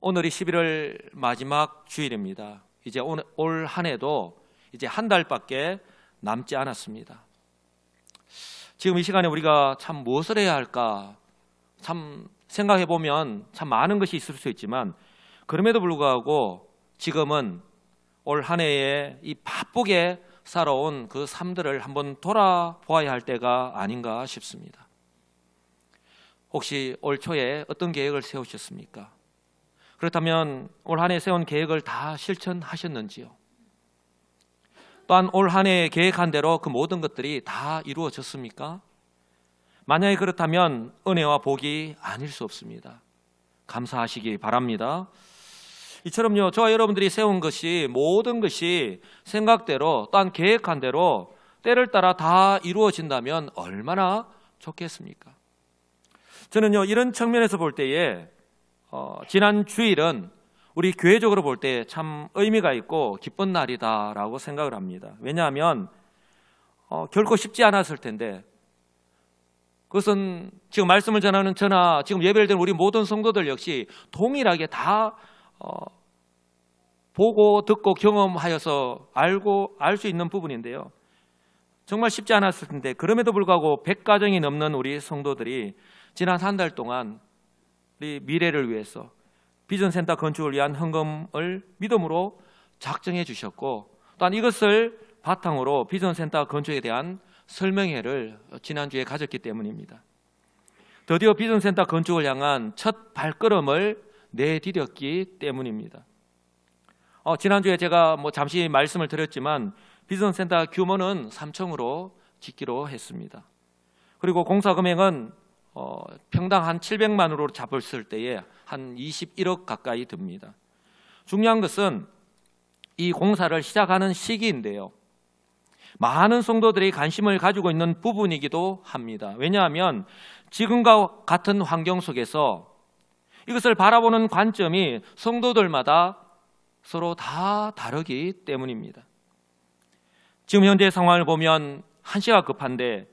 오늘이 11월 마지막 주일입니다. 이제 올 한 해도 이제 한 달밖에 남지 않았습니다. 지금 이 시간에 우리가 참 무엇을 해야 할까? 참 생각해 보면 참 많은 것이 있을 수 있지만 그럼에도 불구하고 지금은 올 한 해에 이 바쁘게 살아온 그 삶들을 한번 돌아보아야 할 때가 아닌가 싶습니다. 혹시 올 초에 어떤 계획을 세우셨습니까? 그렇다면 올 한 해 세운 계획을 다 실천하셨는지요? 또한 올 한 해 계획한 대로 그 모든 것들이 다 이루어졌습니까? 만약에 그렇다면 은혜와 복이 아닐 수 없습니다. 감사하시기 바랍니다. 이처럼요, 저와 여러분들이 세운 것이 모든 것이 생각대로 또한 계획한 대로 때를 따라 다 이루어진다면 얼마나 좋겠습니까? 저는요, 이런 측면에서 볼 때에 지난 주일은 우리 교회적으로 볼 때 참 의미가 있고 기쁜 날이다라고 생각을 합니다. 왜냐하면 결코 쉽지 않았을 텐데, 그것은 지금 말씀을 전하는 저나 지금 예배를 드리는 우리 모든 성도들 역시 동일하게 다 보고 듣고 경험하여서 알 수 있는 부분인데요. 정말 쉽지 않았을 텐데 그럼에도 불구하고 100가정이 넘는 우리 성도들이 지난 한 달 동안 우리 미래를 위해서 비전센터 건축을 위한 헌금을 믿음으로 작정해 주셨고, 또한 이것을 바탕으로 비전센터 건축에 대한 설명회를 지난주에 가졌기 때문입니다. 드디어 비전센터 건축을 향한 첫 발걸음을 내디뎠기 때문입니다. 지난주에 제가 잠시 말씀을 드렸지만 비전센터 규모는 3층으로 짓기로 했습니다. 그리고 공사 금액은 평당 한 700만으로 잡았을 때에 한 21억 가까이 듭니다. 중요한 것은 이 공사를 시작하는 시기인데요, 많은 성도들이 관심을 가지고 있는 부분이기도 합니다. 왜냐하면 지금과 같은 환경 속에서 이것을 바라보는 관점이 성도들마다 서로 다 다르기 때문입니다. 지금 현재 상황을 보면 한시가 급한데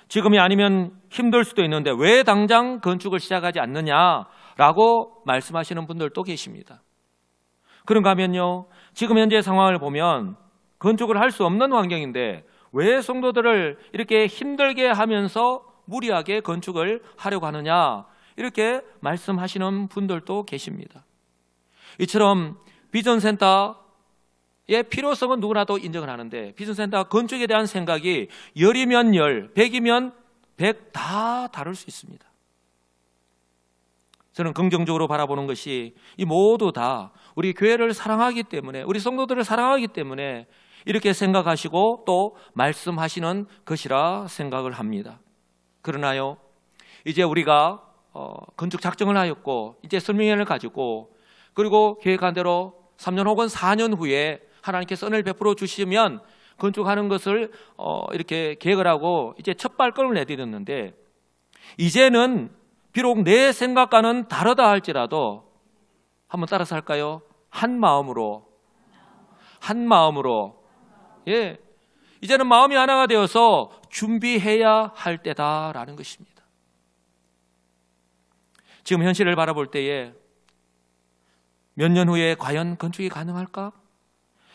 지금이 아니면 힘들 수도 있는데 왜 당장 건축을 시작하지 않느냐라고 말씀하시는 분들도 계십니다. 그런가 하면요, 지금 현재 상황을 보면 건축을 할 수 없는 환경인데 왜 성도들을 이렇게 힘들게 하면서 무리하게 건축을 하려고 하느냐, 이렇게 말씀하시는 분들도 계십니다. 이처럼 비전센터의 필요성은 누구나도 인정을 하는데 비전센터 건축에 대한 생각이 10이면 10, 100이면 100 다 다를 수 있습니다. 저는 긍정적으로 바라보는 것이 이 모두 다 우리 교회를 사랑하기 때문에, 우리 성도들을 사랑하기 때문에 이렇게 생각하시고 또 말씀하시는 것이라 생각을 합니다. 그러나요, 이제 우리가 건축 작정을 하였고 이제 설명회를 가지고 그리고 계획한 대로 3년 혹은 4년 후에 하나님께서 은혜를 베풀어 주시면 건축하는 것을 이렇게 계획을 하고 이제 첫 발걸음을 내디뎠는데, 이제는 비록 내 생각과는 다르다 할지라도 한번 따라서 할까요? 한 마음으로, 예, 이제는 마음이 하나가 되어서 준비해야 할 때다라는 것입니다. 지금 현실을 바라볼 때에 몇 년 후에 과연 건축이 가능할까?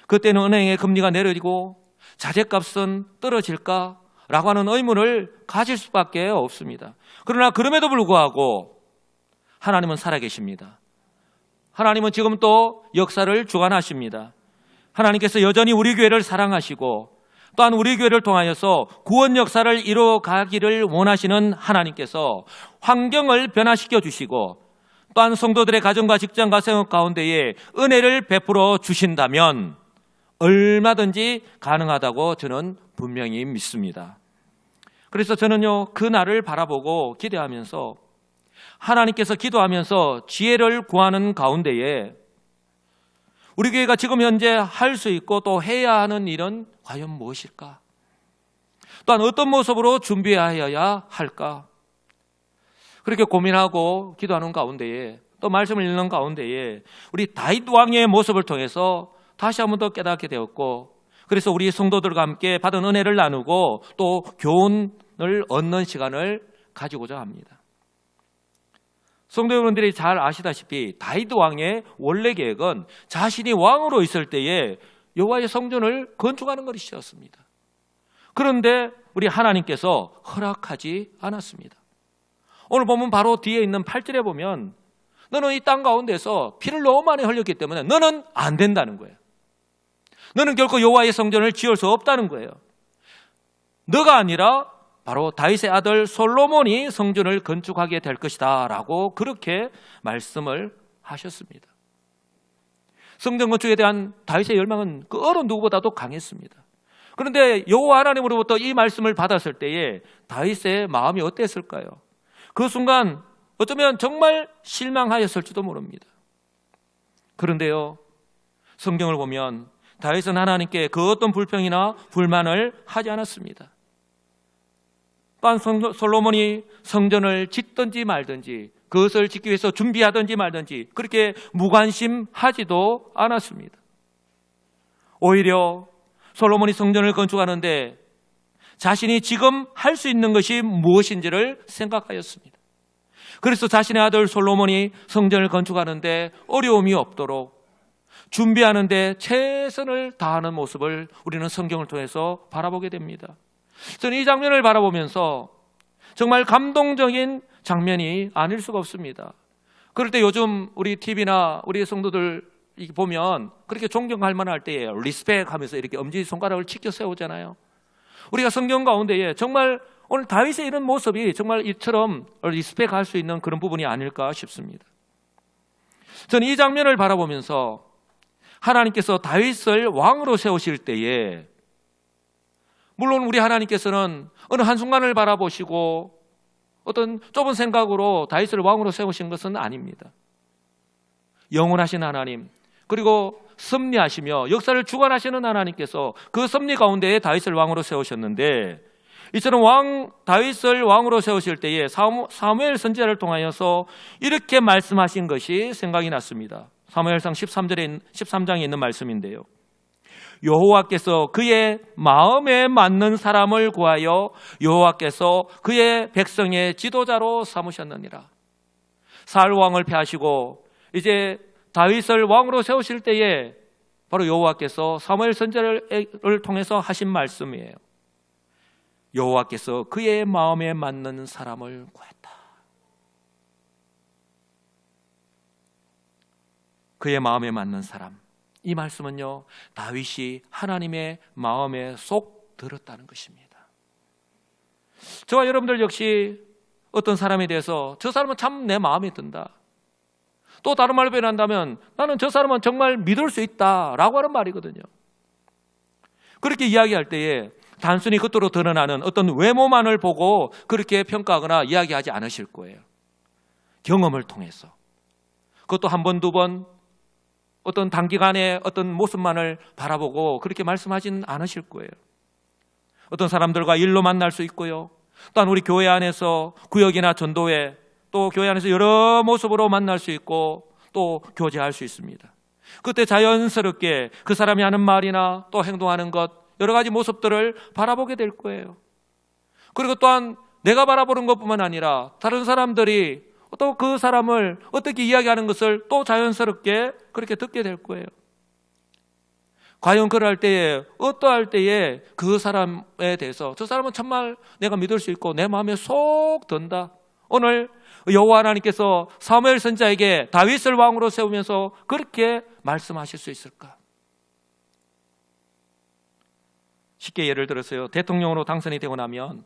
그때는 은행의 금리가 내려지고 자재값은 떨어질까라고 하는 의문을 가질 수밖에 없습니다. 그러나 그럼에도 불구하고 하나님은 살아계십니다. 하나님은 지금 또 역사를 주관하십니다. 하나님께서 여전히 우리 교회를 사랑하시고 또한 우리 교회를 통하여서 구원 역사를 이루어가기를 원하시는 하나님께서 환경을 변화시켜 주시고 또한 성도들의 가정과 직장과 생업 가운데에 은혜를 베풀어 주신다면 얼마든지 가능하다고 저는 분명히 믿습니다. 그래서 저는요, 그 날을 바라보고 기대하면서 하나님께서 기도하면서 지혜를 구하는 가운데에 우리 교회가 지금 현재 할 수 있고 또 해야 하는 일은 과연 무엇일까? 또한 어떤 모습으로 준비해야 할까? 그렇게 고민하고 기도하는 가운데에 또 말씀을 읽는 가운데에 우리 다윗 왕의 모습을 통해서 다시 한 번 더 깨닫게 되었고, 그래서 우리 성도들과 함께 받은 은혜를 나누고 또 교훈을 얻는 시간을 가지고자 합니다. 성도 여러분들이 잘 아시다시피 다윗 왕의 원래 계획은 자신이 왕으로 있을 때에 여호와의 성전을 건축하는 것이었습니다. 그런데 우리 하나님께서 허락하지 않았습니다. 오늘 보면 바로 뒤에 있는 8절에 보면 너는 이 땅 가운데서 피를 너무 많이 흘렸기 때문에 너는 안 된다는 거예요. 너는 결코 여호와의 성전을 지을 수 없다는 거예요. 너가 아니라 바로 다윗의 아들 솔로몬이 성전을 건축하게 될 것이다 라고 그렇게 말씀을 하셨습니다. 성전 건축에 대한 다윗의 열망은 그 어느 누구보다도 강했습니다. 그런데 여호와 하나님으로부터 이 말씀을 받았을 때에 다윗의 마음이 어땠을까요? 그 순간 어쩌면 정말 실망하였을지도 모릅니다. 그런데요, 성경을 보면 다윗은 하나님께 그 어떤 불평이나 불만을 하지 않았습니다. 또한 솔로몬이 성전을 짓든지 말든지 그것을 짓기 위해서 준비하든지 말든지 그렇게 무관심하지도 않았습니다. 오히려 솔로몬이 성전을 건축하는데 자신이 지금 할 수 있는 것이 무엇인지를 생각하였습니다. 그래서 자신의 아들 솔로몬이 성전을 건축하는데 어려움이 없도록 준비하는데 최선을 다하는 모습을 우리는 성경을 통해서 바라보게 됩니다. 저는 이 장면을 바라보면서 정말 감동적인 장면이 아닐 수가 없습니다. 그럴 때 요즘 우리 TV나 우리 성도들 보면 그렇게 존경할 만할 때에 리스펙 하면서 이렇게 엄지손가락을 치켜 세우잖아요. 우리가 성경 가운데에 정말 오늘 다윗의 이런 모습이 정말 이처럼 리스펙 할 수 있는 그런 부분이 아닐까 싶습니다. 저는 이 장면을 바라보면서 하나님께서 다윗을 왕으로 세우실 때에 물론 우리 하나님께서는 어느 한순간을 바라보시고 어떤 좁은 생각으로 다윗을 왕으로 세우신 것은 아닙니다. 영원하신 하나님, 그리고 섭리하시며 역사를 주관하시는 하나님께서 그 섭리 가운데에 다윗을 왕으로 세우셨는데 이처럼 다윗을 왕으로 세우실 때에 사무엘 선지자를 통하여서 이렇게 말씀하신 것이 생각이 났습니다. 사무엘상 13장에 있는 말씀인데요. 여호와께서 그의 마음에 맞는 사람을 구하여 여호와께서 그의 백성의 지도자로 삼으셨느니라. 사울 왕을 패하시고 이제 다윗을 왕으로 세우실 때에 바로 여호와께서 사무엘 선지자를 통해서 하신 말씀이에요. 여호와께서 그의 마음에 맞는 사람을 구했다. 그의 마음에 맞는 사람. 이 말씀은요, 다윗이 하나님의 마음에 쏙 들었다는 것입니다. 저와 여러분들 역시 어떤 사람에 대해서 저 사람은 참 내 마음에 든다. 또 다른 말로 표현한다면 나는 저 사람은 정말 믿을 수 있다라고 하는 말이거든요. 그렇게 이야기할 때에 단순히 겉으로 드러나는 어떤 외모만을 보고 그렇게 평가하거나 이야기하지 않으실 거예요. 경험을 통해서. 그것도 한 번, 두 번 어떤 단기간의 어떤 모습만을 바라보고 그렇게 말씀하지는 않으실 거예요. 어떤 사람들과 일로 만날 수 있고요. 또한 우리 교회 안에서 구역이나 전도회 또 교회 안에서 여러 모습으로 만날 수 있고 또 교제할 수 있습니다. 그때 자연스럽게 그 사람이 하는 말이나 또 행동하는 것 여러 가지 모습들을 바라보게 될 거예요. 그리고 또한 내가 바라보는 것뿐만 아니라 다른 사람들이 또 그 사람을 어떻게 이야기하는 것을 또 자연스럽게 그렇게 듣게 될 거예요. 과연 그럴 때에 어떠할 때에 그 사람에 대해서 저 사람은 정말 내가 믿을 수 있고 내 마음에 쏙 든다. 오늘 여호와 하나님께서 사무엘 선지자에게 다윗을 왕으로 세우면서 그렇게 말씀하실 수 있을까? 쉽게 예를 들어서요, 대통령으로 당선이 되고 나면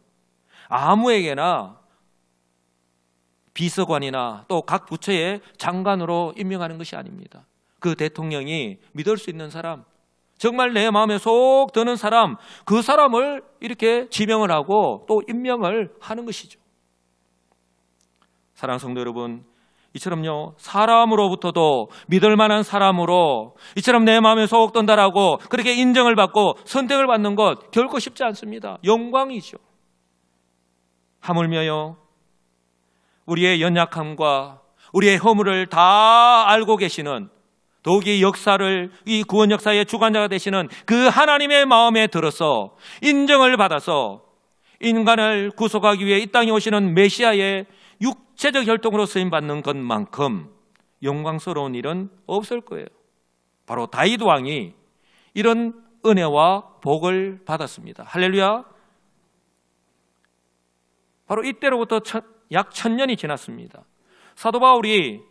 아무에게나 비서관이나 또 각 부처의 장관으로 임명하는 것이 아닙니다. 그 대통령이 믿을 수 있는 사람, 정말 내 마음에 쏙 드는 사람, 그 사람을 이렇게 지명을 하고 또 임명을 하는 것이죠. 사랑하는 성도 여러분, 이처럼요, 사람으로부터도 믿을 만한 사람으로 이처럼 내 마음에 쏙 든다라고 그렇게 인정을 받고 선택을 받는 것 결코 쉽지 않습니다. 영광이죠. 하물며요, 우리의 연약함과 우리의 허물을 다 알고 계시는, 더욱이 역사를, 이 구원 역사의 주관자가 되시는 그 하나님의 마음에 들어서 인정을 받아서 인간을 구속하기 위해 이 땅에 오시는 메시아의 육체적 혈통으로 쓰임받는 것만큼 영광스러운 일은 없을 거예요. 바로 다윗 왕이 이런 은혜와 복을 받았습니다. 할렐루야. 바로 이때로부터 약 1000년이 지났습니다. 사도 바울이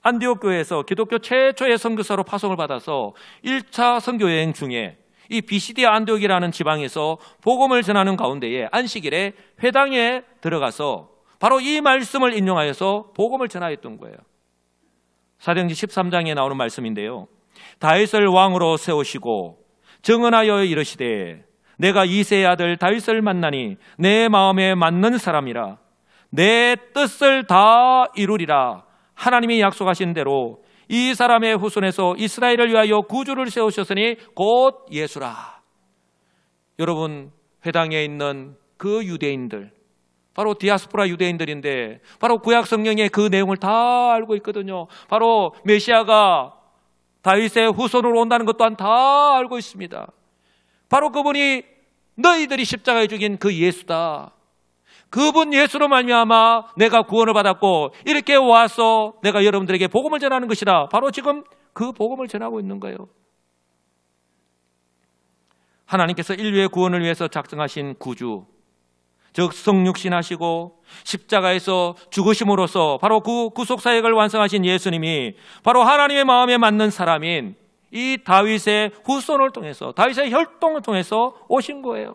안디옥 교회에서 기독교 최초의 선교사로 파송을 받아서 1차 선교여행 중에 이 비시디아 안디옥이라는 지방에서 복음을 전하는 가운데에 안식일에 회당에 들어가서 바로 이 말씀을 인용하여서 복음을 전하였던 거예요. 사도행전 13장에 나오는 말씀인데요. 다윗을 왕으로 세우시고 정언하여 이르시되 내가 이새의 아들 다윗을 만나니 내 마음에 맞는 사람이라 내 뜻을 다 이루리라. 하나님이 약속하신 대로 이 사람의 후손에서 이스라엘을 위하여 구주를 세우셨으니 곧 예수라. 여러분, 회당에 있는 그 유대인들, 바로 디아스포라 유대인들인데 바로 구약 성경의 그 내용을 다 알고 있거든요. 바로 메시아가 다윗의 후손으로 온다는 것 또한 다 알고 있습니다. 바로 그분이 너희들이 십자가에 죽인 그 예수다. 그분 예수로 말미암아 내가 구원을 받았고 이렇게 와서 내가 여러분들에게 복음을 전하는 것이다. 바로 지금 그 복음을 전하고 있는 거예요. 하나님께서 인류의 구원을 위해서 작정하신 구주, 즉 성육신하시고 십자가에서 죽으심으로써 바로 그 구속사역을 완성하신 예수님이 바로 하나님의 마음에 맞는 사람인 이 다윗의 후손을 통해서, 다윗의 혈통을 통해서 오신 거예요.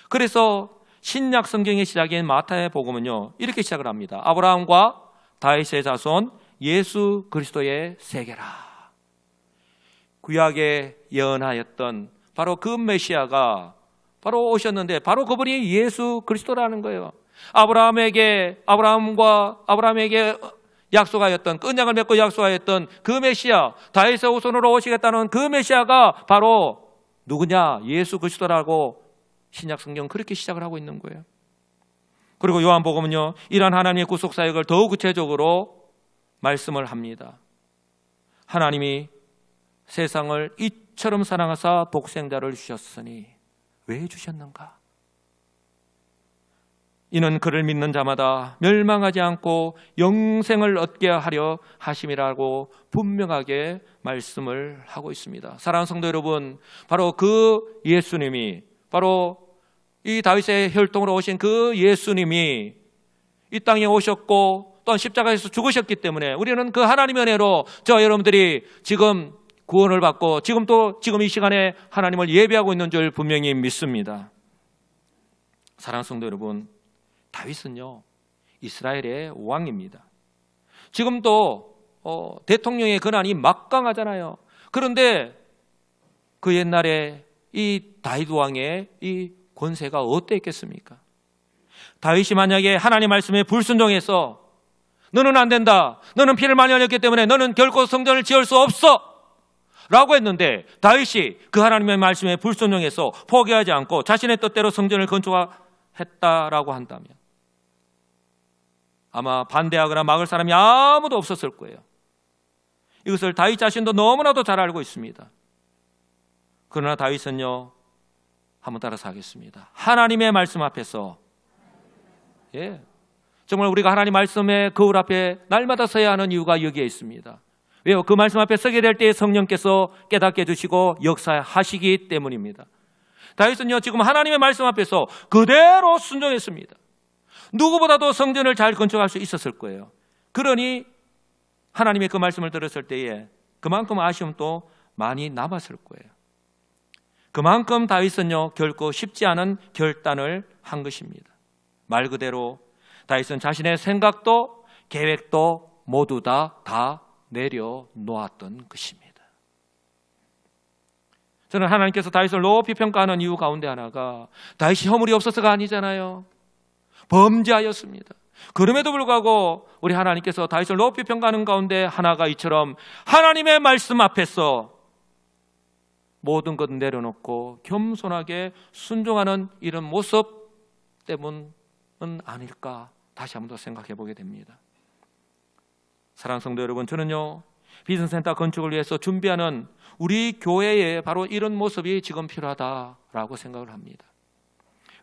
그래서 신약 성경의 시작인 마태의 복음은요, 이렇게 시작을 합니다. 아브라함과 다윗의 자손 예수 그리스도의 세계라. 구약에 예언하였던 바로 그 메시아가 바로 오셨는데 바로 그분이 예수 그리스도라는 거예요. 아브라함에게 약속하였던, 언약을 맺고 약속하였던 그 메시아, 다윗의 후손으로 오시겠다는 그 메시아가 바로 누구냐? 예수 그리스도라고 신약 성경 그렇게 시작을 하고 있는 거예요. 그리고 요한복음은요, 이러한 하나님의 구속 사역을 더욱 구체적으로 말씀을 합니다. 하나님이 세상을 이처럼 사랑하사 독생자를 주셨으니 왜 주셨는가? 이는 그를 믿는 자마다 멸망하지 않고 영생을 얻게 하려 하심이라고 분명하게 말씀을 하고 있습니다. 사랑하는 성도 여러분, 바로 그 예수님이, 바로 이 다윗의 혈통으로 오신 그 예수님이 이 땅에 오셨고 또한 십자가에서 죽으셨기 때문에 우리는 그 하나님의 은혜로 저와 여러분들이 지금 구원을 받고 지금 이 시간에 하나님을 예배하고 있는 줄 분명히 믿습니다. 사랑하는 성도 여러분, 다윗은요 이스라엘의 왕입니다. 지금도 대통령의 권한이 막강하잖아요. 그런데 그 옛날에 이 다윗 왕의 이 권세가 어땠겠습니까? 다윗이 만약에 하나님 말씀에 불순종해서 너는 안 된다, 너는 피를 많이 흘렸기 때문에 너는 결코 성전을 지을 수 없어 라고 했는데 다윗이 그 하나님의 말씀에 불순종해서 포기하지 않고 자신의 뜻대로 성전을 건축했다라고 한다면 아마 반대하거나 막을 사람이 아무도 없었을 거예요. 이것을 다윗 자신도 너무나도 잘 알고 있습니다. 그러나 다윗은요, 한번 따라서 하겠습니다. 하나님의 말씀 앞에서, 정말 우리가 하나님 말씀의 거울 앞에 날마다 서야 하는 이유가 여기에 있습니다. 왜요? 그 말씀 앞에 서게 될 때 성령께서 깨닫게 해주시고 역사하시기 때문입니다. 다윗은요 지금 하나님의 말씀 앞에서 그대로 순종했습니다. 누구보다도 성전을 잘 건축할 수 있었을 거예요. 그러니 하나님의 그 말씀을 들었을 때에 그만큼 아쉬움도 많이 남았을 거예요. 그만큼 다윗은요 결코 쉽지 않은 결단을 한 것입니다. 말 그대로 다윗은 자신의 생각도 계획도 모두 다 내려놓았던 것입니다. 저는 하나님께서 다윗을 높이 평가하는 이유 가운데 하나가 다윗이 허물이 없어서가 아니잖아요. 범죄하였습니다. 그럼에도 불구하고 우리 하나님께서 다윗을 높이 평가하는 가운데 하나가 이처럼 하나님의 말씀 앞에서 모든 것 내려놓고 겸손하게 순종하는 이런 모습 때문은 아닐까 다시 한번 더 생각해 보게 됩니다. 사랑하는 성도 여러분, 저는요 비전센터 건축을 위해서 준비하는 우리 교회에 바로 이런 모습이 지금 필요하다라고 생각을 합니다.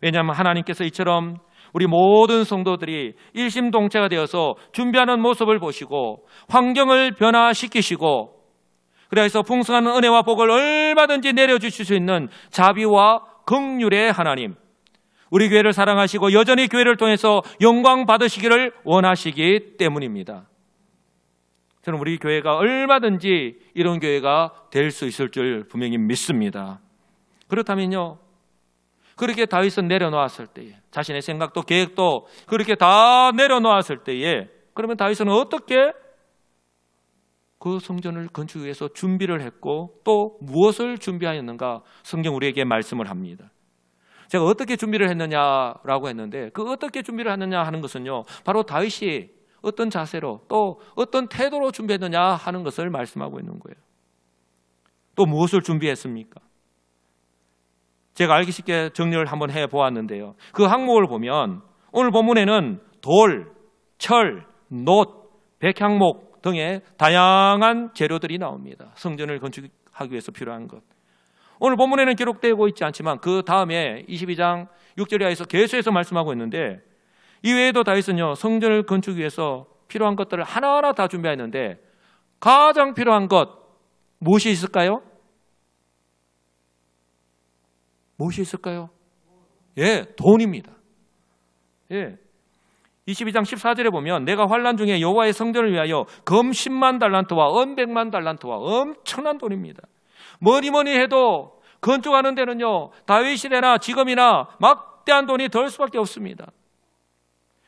왜냐하면 하나님께서 이처럼 우리 모든 성도들이 일심동체가 되어서 준비하는 모습을 보시고 환경을 변화시키시고, 그래서 풍성한 은혜와 복을 얼마든지 내려주실 수 있는 자비와 긍휼의 하나님, 우리 교회를 사랑하시고 여전히 교회를 통해서 영광 받으시기를 원하시기 때문입니다. 저는 우리 교회가 얼마든지 이런 교회가 될 수 있을 줄 분명히 믿습니다. 그렇다면요, 그렇게 다윗은 내려놓았을 때에, 자신의 생각도 계획도 그렇게 다 내려놓았을 때에, 그러면 다윗은 어떻게 그 성전을 건축하기 위해서 준비를 했고 또 무엇을 준비하였는가? 성경 우리에게 말씀을 합니다. 제가 어떻게 준비를 했느냐라고 했는데, 그 어떻게 준비를 했느냐 하는 것은요, 바로 다윗이 어떤 자세로 또 어떤 태도로 준비했느냐 하는 것을 말씀하고 있는 거예요. 또 무엇을 준비했습니까? 제가 알기 쉽게 정리를 한번 해보았는데요, 그 항목을 보면 오늘 본문에는 돌, 철, 놋, 백향목 등의 다양한 재료들이 나옵니다. 성전을 건축하기 위해서 필요한 것. 오늘 본문에는 기록되고 있지 않지만 그 다음에 22장 6절 이하에서 계속해서 말씀하고 있는데, 이외에도 다윗은요, 성전을 건축하기 위해서 필요한 것들을 하나하나 다 준비했는데 가장 필요한 것 무엇이 있을까요? 무엇이 있을까요? 예, 돈입니다. 예. 22장 14절에 보면 내가 환난 중에 여호와의 성전을 위하여 금 10만 달란트와 은 100만 달란트와 엄청난 돈입니다. 뭐니 해도 건축하는 데는요, 다윗 시대나 지금이나 막대한 돈이 들 수밖에 없습니다.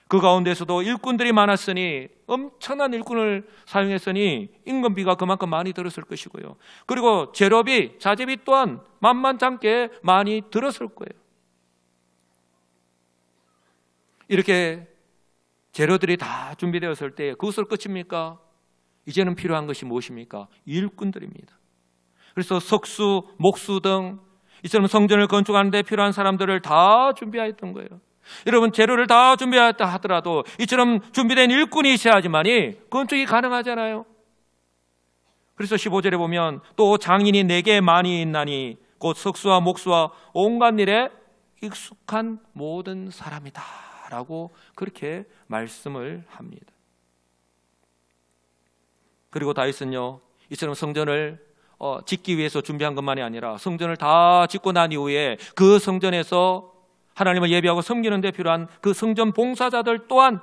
그 가운데서도 일꾼들이 많았으니, 엄청난 일꾼을 사용했으니 임금비가 그만큼 많이 들었을 것이고요. 그리고 재료비, 자재비 또한 만만찮게 많이 들었을 거예요. 이렇게 재료들이 다 준비되었을 때 그것을 끝입니까? 이제는 필요한 것이 무엇입니까? 일꾼들입니다. 그래서 석수, 목수 등 이처럼 성전을 건축하는 데 필요한 사람들을 다 준비하였던 거예요. 여러분, 재료를 다 준비하였다 하더라도 이처럼 준비된 일꾼이 있어야지만이 건축이 가능하잖아요. 그래서 15절에 보면 또 장인이 내게 많이 있나니 곧 석수와 목수와 온갖 일에 익숙한 모든 사람이다 라고 그렇게 말씀을 합니다. 그리고 다윗은요, 이처럼 성전을 짓기 위해서 준비한 것만이 아니라 성전을 다 짓고 난 이후에 그 성전에서 하나님을 예배하고 섬기는 데 필요한 그 성전 봉사자들 또한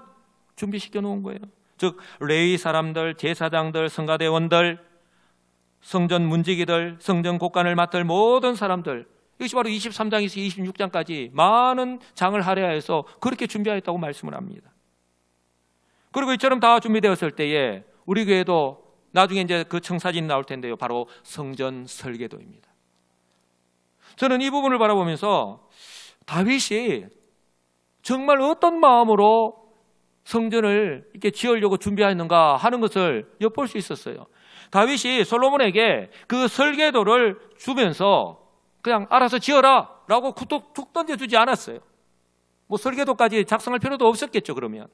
준비시켜 놓은 거예요. 즉 레위 사람들, 제사장들, 성가대원들, 성전 문지기들, 성전 곡간을 맡을 모든 사람들, 이것이 바로 23장에서 26장까지 많은 장을 할애하여서 그렇게 준비하였다고 말씀을 합니다. 그리고 이처럼 다 준비되었을 때에 우리 교회도 나중에 이제 그 청사진이 나올 텐데요, 바로 성전 설계도입니다. 저는 이 부분을 바라보면서 다윗이 정말 어떤 마음으로 성전을 이렇게 지으려고 준비하였는가 하는 것을 엿볼 수 있었어요. 다윗이 솔로몬에게 그 설계도를 주면서 그냥 알아서 지어라 라고 툭 던져주지 않았어요. 뭐 설계도까지 작성할 필요도 없었겠죠, 그러면.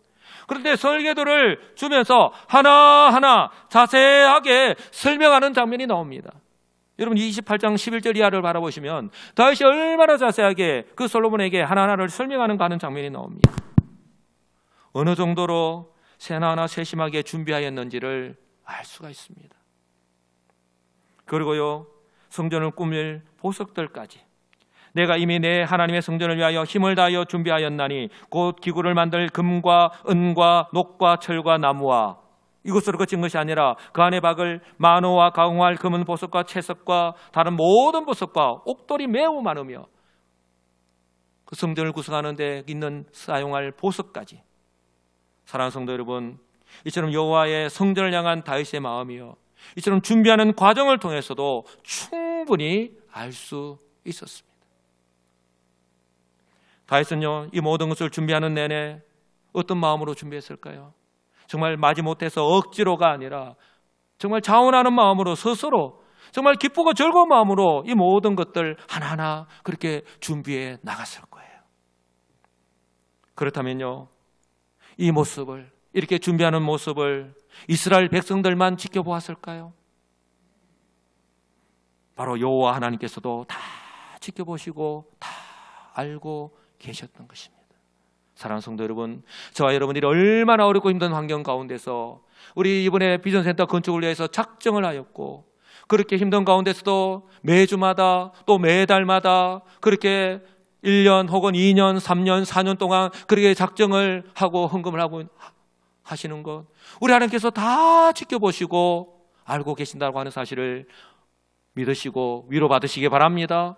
그런데 설계도를 주면서 하나하나 자세하게 설명하는 장면이 나옵니다. 여러분 28장 11절 이하를 바라보시면 다윗이 얼마나 자세하게 그 솔로몬에게 하나하나를 설명하는가 하는 장면이 나옵니다. 어느 정도로 하나하나 세심하게 준비하였는지를 알 수가 있습니다. 그리고요, 성전을 꾸밀 보석들까지 내가 이미 내 하나님의 성전을 위하여 힘을 다하여 준비하였나니 곧 기구를 만들 금과 은과 녹과 철과 나무와, 이것으로 그친 것이 아니라 그 안에 박을 만호와 가공할 금은 보석과 채석과 다른 모든 보석과 옥돌이 매우 많으며 그 성전을 구성하는 데 있는 사용할 보석까지. 사랑하는 성도 여러분, 이처럼 여호와의 성전을 향한 다윗의 마음이요, 이처럼 준비하는 과정을 통해서도 충분히 알 수 있었습니다. 다윗은요, 이 모든 것을 준비하는 내내 어떤 마음으로 준비했을까요? 정말 마지못해서 억지로가 아니라 정말 자원하는 마음으로, 스스로 정말 기쁘고 즐거운 마음으로 이 모든 것들 하나하나 그렇게 준비해 나갔을 거예요. 그렇다면요, 이 모습을, 이렇게 준비하는 모습을 이스라엘 백성들만 지켜보았을까요? 바로 여호와 하나님께서도 다 지켜보시고 다 알고 계셨던 것입니다. 사랑하는 성도 여러분, 저와 여러분들이 얼마나 어렵고 힘든 환경 가운데서 우리 이번에 비전센터 건축을 위해서 작정을 하였고, 그렇게 힘든 가운데서도 매주마다 또 매달마다 그렇게 1년 혹은 2년, 3년, 4년 동안 그렇게 작정을 하고 헌금을 하고 하시는 것, 우리 하나님께서 다 지켜보시고 알고 계신다고 하는 사실을 믿으시고 위로받으시기 바랍니다.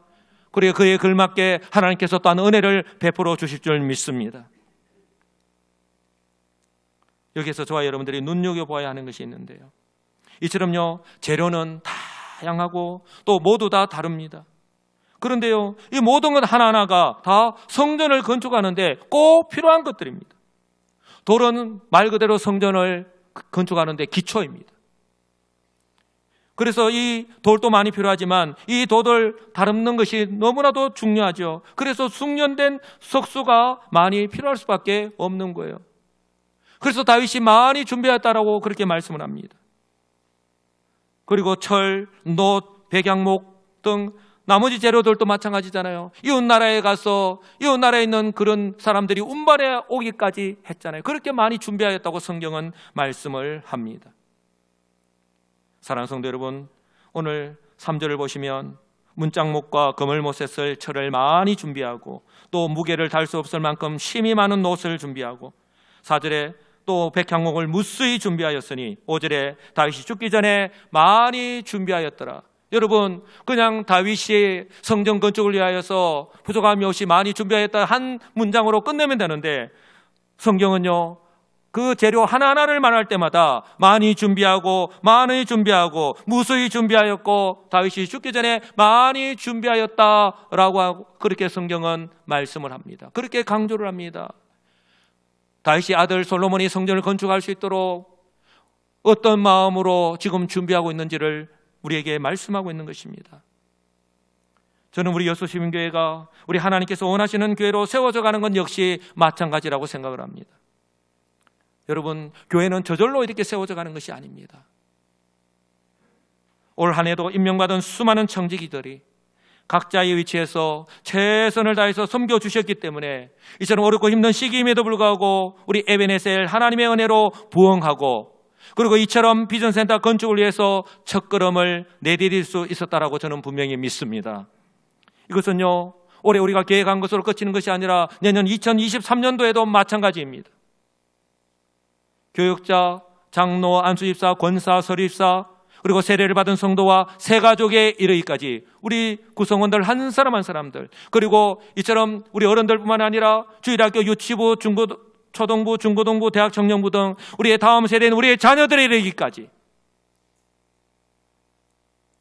그리고 그에 걸맞게 하나님께서 또한 은혜를 베풀어 주실 줄 믿습니다. 여기서 저와 여러분들이 눈여겨봐야 하는 것이 있는데요, 이처럼요, 재료는 다양하고 또 모두 다 다릅니다. 그런데요, 이 모든 것 하나하나가 다 성전을 건축하는데 꼭 필요한 것들입니다. 돌은 말 그대로 성전을 건축하는데 기초입니다. 그래서 이 돌도 많이 필요하지만 이 돌을 다듬는 것이 너무나도 중요하죠. 그래서 숙련된 석수가 많이 필요할 수밖에 없는 거예요. 그래서 다윗이 많이 준비했다라고 그렇게 말씀을 합니다. 그리고 철, 놋, 백양목 등 나머지 재료들도 마찬가지잖아요. 이웃 나라에 가서 이웃 나라에 있는 그런 사람들이 운반해 오기까지 했잖아요. 그렇게 많이 준비하였다고 성경은 말씀을 합니다. 사랑하는 성도 여러분, 오늘 3절을 보시면 문짝목과 그물못에 쓸 철을 많이 준비하고 또 무게를 달 수 없을 만큼 심이 많은 놋을 준비하고, 4절에 또 백향목을 무수히 준비하였으니 5절에 다윗이 죽기 전에 많이 준비하였더라. 여러분, 그냥 다윗이 성전 건축을 위하여서 부족함이 없이 많이 준비하였다 한 문장으로 끝내면 되는데, 성경은요, 그 재료 하나하나를 말할 때마다 많이 준비하고 무수히 준비하였고 다윗이 죽기 전에 많이 준비하였다라고 하고, 그렇게 성경은 말씀을 합니다. 그렇게 강조를 합니다. 다윗의 아들 솔로몬이 성전을 건축할 수 있도록 어떤 마음으로 지금 준비하고 있는지를 우리에게 말씀하고 있는 것입니다. 저는 우리 여수시민교회가 우리 하나님께서 원하시는 교회로 세워져 가는 건 역시 마찬가지라고 생각을 합니다. 여러분, 교회는 저절로 이렇게 세워져 가는 것이 아닙니다. 올 한 해도 임명받은 수많은 청지기들이 각자의 위치에서 최선을 다해서 섬겨주셨기 때문에 이처럼 어렵고 힘든 시기임에도 불구하고 우리 에베네셀 하나님의 은혜로 부흥하고, 그리고 이처럼 비전센터 건축을 위해서 첫걸음을 내디딜 수 있었다라고 저는 분명히 믿습니다. 이것은요, 올해 우리가 계획한 것으로 그치는 것이 아니라 내년 2023년도에도 마찬가지입니다. 교역자, 장로, 안수집사, 권사, 설립사, 그리고 세례를 받은 성도와 새 가족에 이르기까지 우리 구성원들 한 사람 한 사람들, 그리고 이처럼 우리 어른들뿐만 아니라 주일학교, 유치부, 초등부, 중고등부, 대학 청년부 등 우리의 다음 세대인 우리의 자녀들에 이르기까지,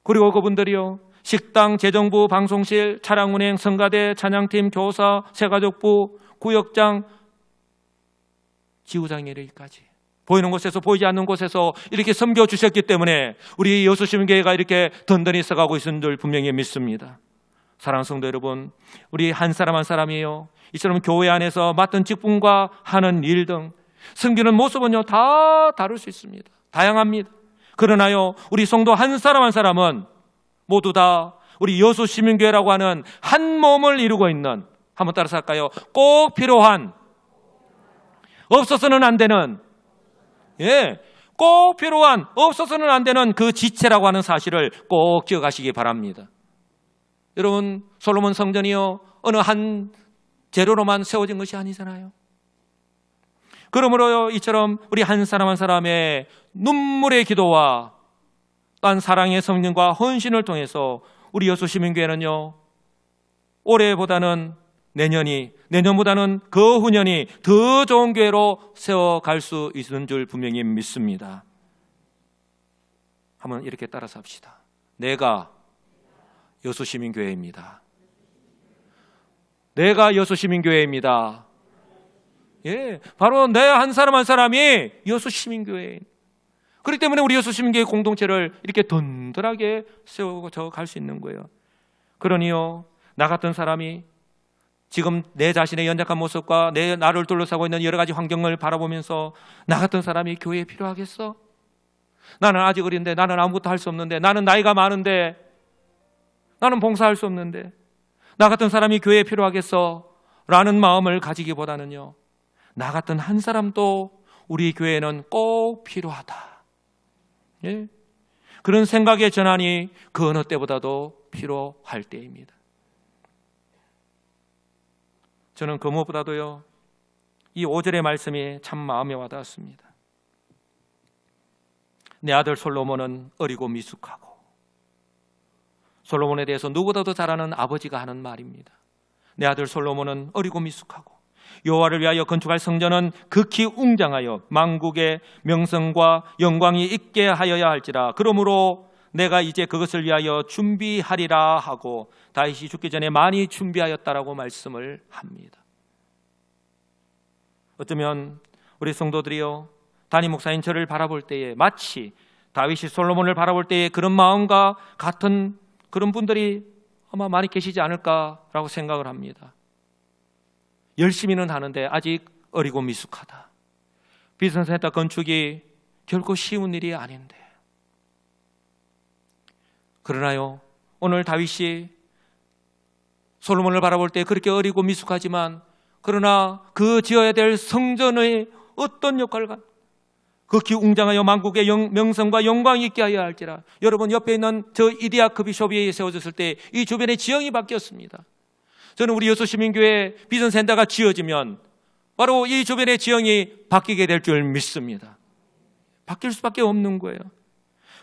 그리고 그분들이요, 식당, 재정부, 방송실, 차량운행, 성가대, 찬양팀, 교사, 새가족부, 구역장, 지구장에 이르기까지 보이는 곳에서 보이지 않는 곳에서 이렇게 섬겨주셨기 때문에 우리 여수시민교회가 이렇게 든든히 서가고 있는 줄 분명히 믿습니다. 사랑하는 성도 여러분, 우리 한 사람 한 사람이요, 이처럼 교회 안에서 맡은 직분과 하는 일 등 섬기는 모습은요 다 다를 수 있습니다. 다양합니다. 그러나요, 우리 성도 한 사람 한 사람은 모두 다 우리 여수시민교회라고 하는 한 몸을 이루고 있는, 한번 따라서 할까요? 꼭 필요한, 없어서는 안 되는, 꼭 필요한, 없어서는 안 되는 그 지체라고 하는 사실을 꼭 기억하시기 바랍니다. 여러분, 솔로몬 성전이요, 어느 한 재료로만 세워진 것이 아니잖아요. 그러므로 이처럼 우리 한 사람 한 사람의 눈물의 기도와 또한 사랑의 성령과 헌신을 통해서 우리 여수시민교회는요, 올해보다는 내년보다는 그 후년이 더 좋은 교회로 세워갈 수 있는 줄 분명히 믿습니다. 한번 이렇게 따라서 합시다. 내가 여수시민교회입니다. 내가 여수시민교회입니다. 바로 내 한 사람 한 사람이 여수시민교회인. 그렇기 때문에 우리 여수시민교회 공동체를 이렇게 든든하게 세워져 갈 수 있는 거예요. 그러니요, 나 같은 사람이 지금 내 자신의 연약한 모습과 나를 둘러싸고 있는 여러 가지 환경을 바라보면서 나 같은 사람이 교회에 필요하겠어? 나는 아직 어린데, 나는 아무것도 할 수 없는데, 나는 나이가 많은데, 나는 봉사할 수 없는데 나 같은 사람이 교회에 필요하겠어? 라는 마음을 가지기보다는요, 나 같은 한 사람도 우리 교회는 꼭 필요하다. 예? 그런 생각의 전환이 그 어느 때보다도 필요할 때입니다. 저는 그 무엇보다도요, 이 5절의 말씀이 참 마음에 와닿았습니다. 내 아들 솔로몬은 어리고 미숙하고, 솔로몬에 대해서 누구보다도 잘 아는 아버지가 하는 말입니다. 내 아들 솔로몬은 어리고 미숙하고 여호와를 위하여 건축할 성전은 극히 웅장하여 만국의 명성과 영광이 있게 하여야 할지라. 그러므로 내가 이제 그것을 위하여 준비하리라 하고 다윗이 죽기 전에 많이 준비하였다라고 말씀을 합니다. 어쩌면 우리 성도들이요, 담임 목사인 저를 바라볼 때에 마치 다윗이 솔로몬을 바라볼 때의 그런 마음과 같은 그런 분들이 아마 많이 계시지 않을까라고 생각을 합니다. 열심히는 하는데 아직 어리고 미숙하다. 비전센터 건축이 결코 쉬운 일이 아닌데. 그러나요, 오늘 다윗이 솔로몬을 바라볼 때 그렇게 어리고 미숙하지만, 그러나 그 지어야 될 성전의 어떤 역할과 극히 웅장하여 만국의 명성과 영광이 있게 하여야 할지라. 여러분, 옆에 있는 저 이디야크 비숍이 세워졌을 때 이 주변의 지형이 바뀌었습니다. 저는 우리 여수시민교회 비전센터가 지어지면 바로 이 주변의 지형이 바뀌게 될 줄 믿습니다. 바뀔 수밖에 없는 거예요.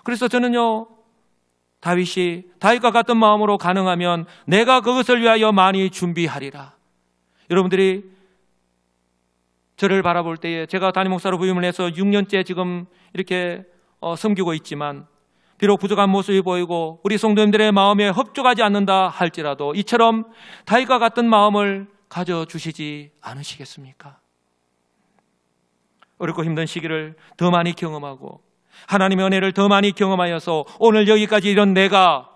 그래서 저는요, 다윗과 같은 마음으로 가능하면 내가 그것을 위하여 많이 준비하리라. 여러분들이 저를 바라볼 때에, 제가 담임 목사로 부임을 해서 6년째 지금 이렇게 섬기고 있지만, 비록 부족한 모습이 보이고 우리 성도님들의 마음에 협조하지 않는다 할지라도 이처럼 다윗과 같은 마음을 가져주시지 않으시겠습니까? 어렵고 힘든 시기를 더 많이 경험하고 하나님의 은혜를 더 많이 경험하여서 오늘 여기까지 이런 내가,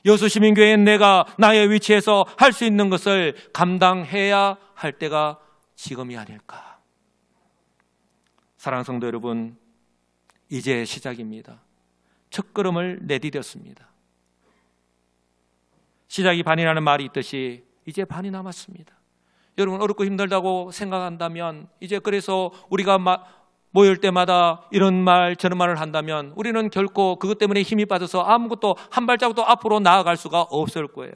여수시민교회의 내가 나의 위치에서 할 수 있는 것을 감당해야 할 때가 지금이 아닐까. 사랑하는 성도 여러분, 이제 시작입니다. 첫걸음을 내디뎠습니다. 시작이 반이라는 말이 있듯이 이제 반이 남았습니다. 여러분, 어렵고 힘들다고 생각한다면, 이제 그래서 우리가 모일 때마다 이런 말 저런 말을 한다면 우리는 결코 그것 때문에 힘이 빠져서 아무것도 한 발자국도 앞으로 나아갈 수가 없을 거예요.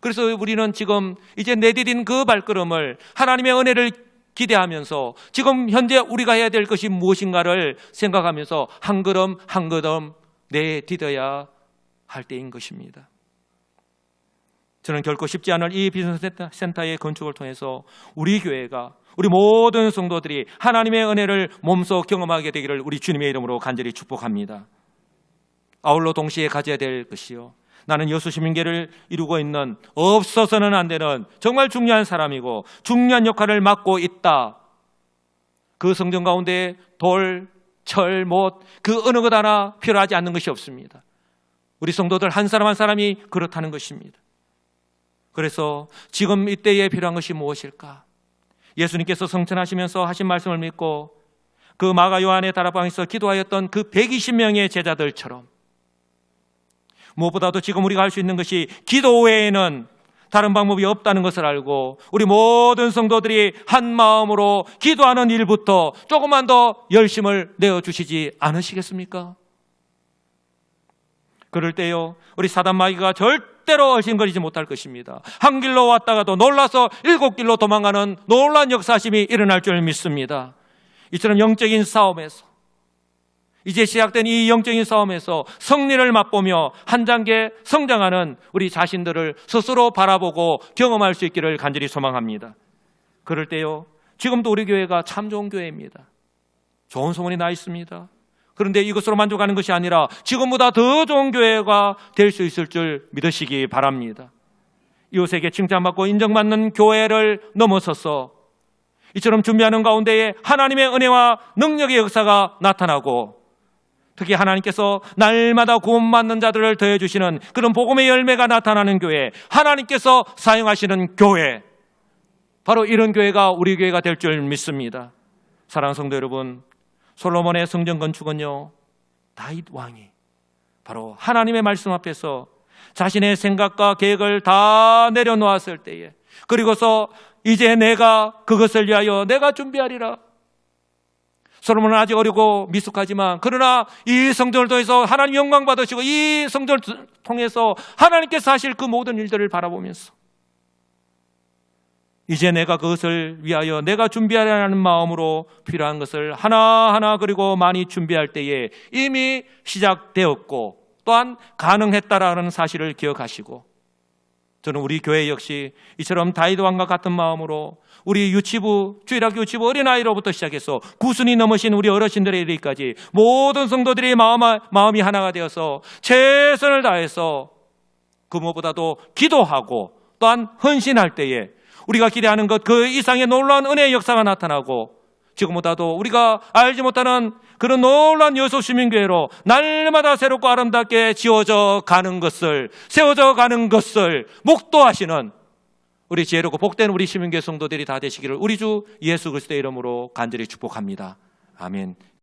그래서 우리는 지금 이제 내디딘 그 발걸음을 하나님의 은혜를 기대하면서 지금 현재 우리가 해야 될 것이 무엇인가를 생각하면서 한 걸음 한 걸음 내디뎌야 할 때인 것입니다. 저는 결코 쉽지 않을 이 비전센터의 건축을 통해서 우리 교회가, 우리 모든 성도들이 하나님의 은혜를 몸소 경험하게 되기를 우리 주님의 이름으로 간절히 축복합니다. 아울러 동시에 가져야 될 것이요, 나는 여수시민교회를 이루고 있는 없어서는 안 되는 정말 중요한 사람이고 중요한 역할을 맡고 있다. 그 성전 가운데 돌, 철, 못, 그 어느 것 하나 필요하지 않는 것이 없습니다. 우리 성도들 한 사람 한 사람이 그렇다는 것입니다. 그래서 지금 이때에 필요한 것이 무엇일까? 예수님께서 성천하시면서 하신 말씀을 믿고 그 마가 요한의 다락방에서 기도하였던 그 120명의 제자들처럼 무엇보다도 지금 우리가 할 수 있는 것이 기도 외에는 다른 방법이 없다는 것을 알고 우리 모든 성도들이 한 마음으로 기도하는 일부터 조금만 더 열심을 내어주시지 않으시겠습니까? 그럴 때요, 우리 사단 마귀가 절대로 얼씬거리지 못할 것입니다. 한 길로 왔다가도 놀라서 7길로 도망가는 놀라운 역사심이 일어날 줄 믿습니다. 이처럼 영적인 싸움에서, 이제 시작된 이 영적인 싸움에서 승리를 맛보며 한 단계 성장하는 우리 자신들을 스스로 바라보고 경험할 수 있기를 간절히 소망합니다. 그럴 때요, 지금도 우리 교회가 참 좋은 교회입니다. 좋은 소문이 나 있습니다. 그런데 이것으로 만족하는 것이 아니라 지금보다 더 좋은 교회가 될 수 있을 줄 믿으시기 바랍니다. 이웃에게 칭찬받고 인정받는 교회를 넘어서서 이처럼 준비하는 가운데에 하나님의 은혜와 능력의 역사가 나타나고, 특히 하나님께서 날마다 구원받는 자들을 더해주시는 그런 복음의 열매가 나타나는 교회, 하나님께서 사용하시는 교회, 바로 이런 교회가 우리 교회가 될 줄 믿습니다. 사랑하는 성도 여러분, 솔로몬의 성전 건축은요, 다윗 왕이 바로 하나님의 말씀 앞에서 자신의 생각과 계획을 다 내려놓았을 때에, 그리고서 이제 내가 그것을 위하여 내가 준비하리라. 솔로몬은 아직 어리고 미숙하지만 그러나 이 성전을 통해서 하나님 영광 받으시고 이 성전을 통해서 하나님께서 하실 그 모든 일들을 바라보면서 이제 내가 그것을 위하여 내가 준비하라는 마음으로 필요한 것을 하나하나 그리고 많이 준비할 때에 이미 시작되었고 또한 가능했다라는 사실을 기억하시고, 저는 우리 교회 역시 이처럼 다윗 왕과 같은 마음으로 우리 유치부, 주일학교 유치부 어린아이로부터 시작해서 구순이 넘으신 우리 어르신들에 이르기까지 모든 성도들이 마음이 하나가 되어서 최선을 다해서 그 무엇보다도 기도하고 또한 헌신할 때에 우리가 기대하는 것 그 이상의 놀라운 은혜의 역사가 나타나고, 지금보다도 우리가 알지 못하는 그런 놀라운 여수 시민교회로 날마다 새롭고 아름답게 지어져 가는 것을, 세워져 가는 것을 목도하시는 우리 지혜롭고 복된 우리 시민교회 성도들이 다 되시기를 우리 주 예수 그리스도의 이름으로 간절히 축복합니다. 아멘.